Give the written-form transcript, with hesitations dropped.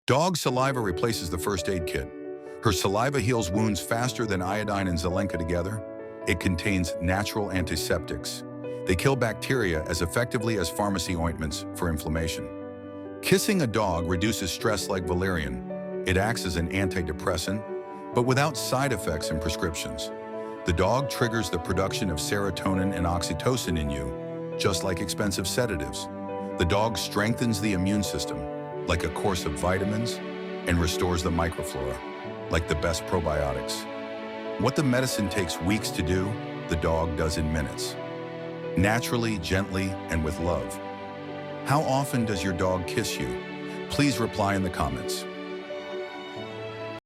Dog saliva replaces the first aid kit. Her saliva heals wounds faster than iodine and Zelenka together. It contains natural antiseptics. They kill bacteria as effectively as pharmacy ointments for inflammation. Kissing a dog reduces stress like valerian. It acts as an antidepressant, but without side effects and prescriptions. The dog triggers the production of serotonin and oxytocin in you, just like expensive sedatives. The dog strengthens the immune system, like a course of vitamins, and restores the microflora, like the best probiotics. What the medicine takes weeks to do, the dog does in minutes. Naturally, gently, and with love. How often does your dog kiss you? Please reply in the comments.